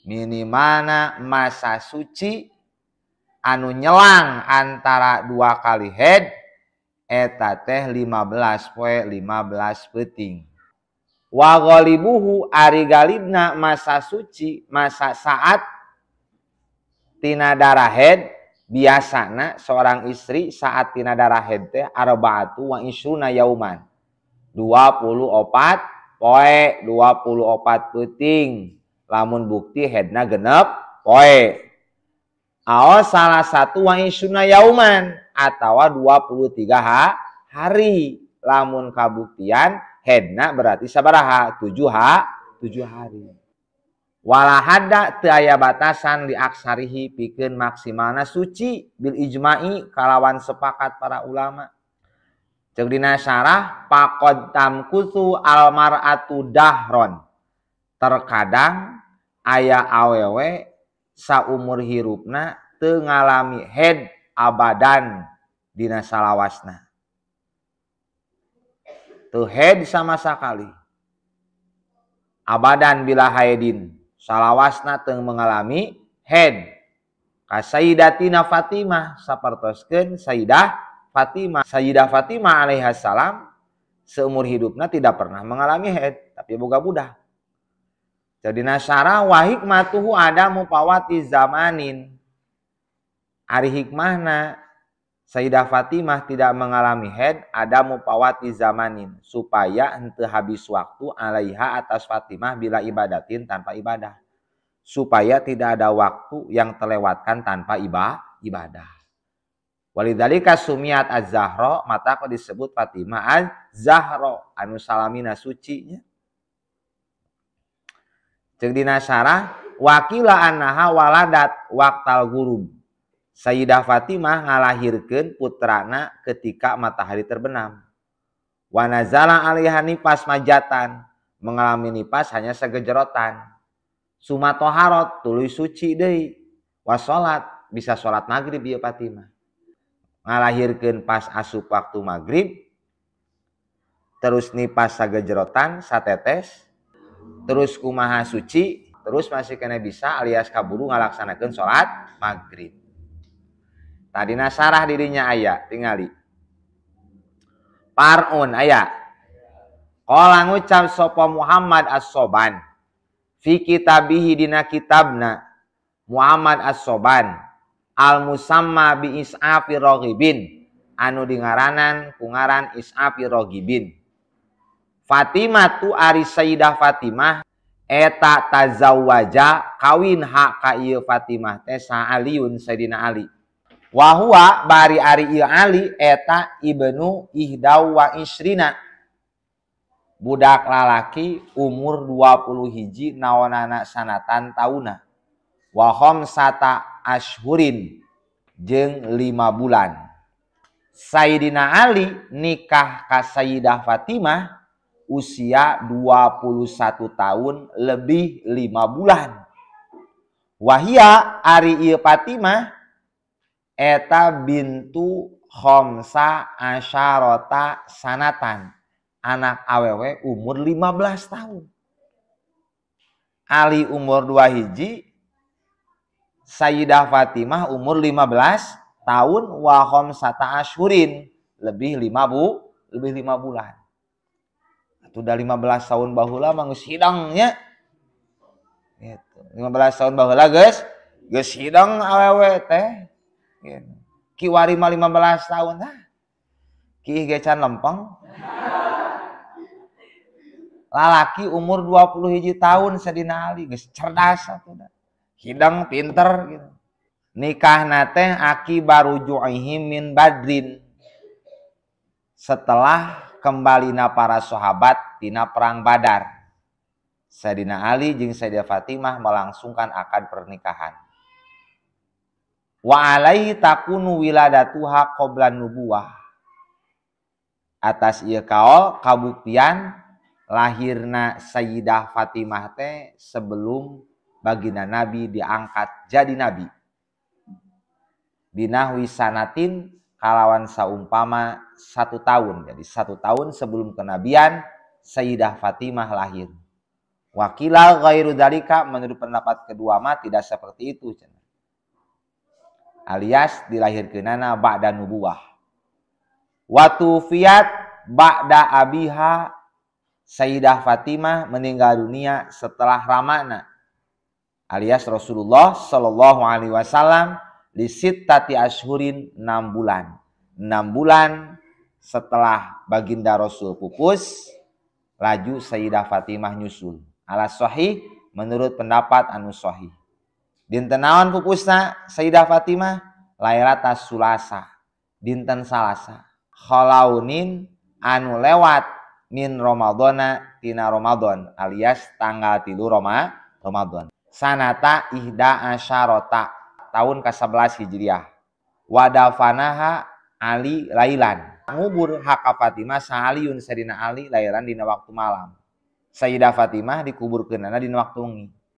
Minimana masa suci anu nyelang antara 2 kali haid eta teh 15 poe 15 peuting. Wa ghalibuhu ari galibna masa suci masa saat tina darah haid biasana seorang istri saat tina darah haid teh arba'atu wa isruna yauman 24 poe 24 peuting lamun bukti haidna genep poe. Aos salah satu wa isruna yauman atawa 23 hari lamun kabuktian haidna berarti sabaraha 7 hari. Wala hadda teu aya batasan li aksarihi pikeun maksimalna suci bil ijma'i kalawan sepakat para ulama. Ceuk dina syarah faqad tamkusu al mar'atu dahron. Terkadang aya awewe saumur hirupna teu ngalami haid abadan dina salawasna. Teu haid sama sekali. Abadan bila haidin. Salawasna teu mengalami haid. Ka Sayyidatina Fatimah sapertoskeun Sayyidah Fatimah alaihissalam seumur hidupna tidak pernah mengalami haid tapi boga budak. Jadi nasyara wa hikmatuhu adamu pawati zamanin. Ari hikmahna Sayyidah Fatimah tidak mengalami haid adamu pawati zamanin supaya henteu habis waktu alaiha atas Fatimah bila ibadatin tanpa ibadah. Supaya tidak ada waktu yang terlewatkan tanpa ibadah. Walidzalika sumiat az-Zahra mata kok disebut Fatimah az-Zahra anu salamina suci nya. Ceuk dina syarah wakila annaha waladat waqtal ghurub. Sayyidah Fatimah ngalahirkeun putrana ketika matahari terbenam. Wa nazala alaiha nifas majatan, mengalami nifas hanya segejrotan. Sumatoharot tuluy suci deui. Wa salat bisa salat maghrib ieu Fatimah. Ngalahirkeun pas asup waktu maghrib, terus nifas sagejrotan satetes, terus kumaha suci, terus masih kena bisa alias kaburu ngalaksanakeun salat maghrib. Tadina sarah dirinya aya tingali. Parun aya. Qala ngucap sapa Muhammad As-Soban fi kitabihi dina kitabna Muhammad As-Soban al-musamma bi is'afi roghibin anu dingaranan kungaran is'afi roghibin. Fatimah tu ari Sayyidah Fatimah eta tazawwaja kawin hak ka ieu Fatimah teh sa Aliun Sayyidina Ali. Wa huwa bari ari ieu Ali eta ibnu ihdaw wa isrina. Budak lalaki umur 21 naonana sanatan tauna. Wa khamsata ashhurin jeung 5 bulan. Sayyidina Ali nikah ka Sayyidah Fatimah usia 21 tahun lebih 5 bulan. Wahia ari ieu Fatimah eta bintu khamsa asyarata sanatan. Anak awewe umur 15 tahun. Ali umur 2 hiji, Sayyidah Fatimah umur 15 tahun wa khamsata asyhurin lebih 5 bulan. Atuh udah 15 tahun baheula mah geus hidang nya. Gitu. 15 tahun baheula geus hidang awewe teh. Gitu. Kiwari mah 15 tahun tah. Ki ge can lempeng. Lalaki umur 21 tahun Sayyidina Ali geus cerdas atuh da. Hidang pinter gitu. Nikahna teh akibaru ju'ihim min Badrin. Setelah kembalina para sahabat tina perang Badar. Sayyidina Ali jeung Sayyidah Fatimah melangsungkan akad pernikahan. Wa alaihi takunu wiladatuha qabla nubuwah. Atas ieu kaol kabuktian lahirna Sayyidah Fatimah teh sebelum baginda Nabi diangkat jadi Nabi. Binahwi sanatin kalawan saumpama 1 tahun. Jadi 1 tahun sebelum kenabian Sayyidah Fatimah lahir. Wakila ghairu dzalika, menurut pendapat kedua mah tidak seperti itu. Alias dilahirkeunana ba'da nubuwah. Wa tufiyat ba'da abiha, Sayyidah Fatimah meninggal dunia setelah ramana. Alias Rasulullah Shallallahu alaihi wasallam li sittati ashhurin, 6 bulan. 6 bulan setelah baginda Rasul pupus, laju Sayyidah Fatimah nyusul. Ala sahih, menurut pendapat anu sahih. Dinten naon pupusna Sayyidah Fatimah? Lailatas Sulasa, dinten Salasa. Khalaunin, anu lewat min Ramadana, tina Ramadan, alias tanggal 3 Ramadan. Sanata ihda asyarota, tahun ke-11 Hijriah. Wadafanaha Ali lailan, ngubur haka Fatimah sahaliun sadina Ali lailan dina waktu malam. Sayyidah Fatimah dikuburkeunana dina waktu wengi.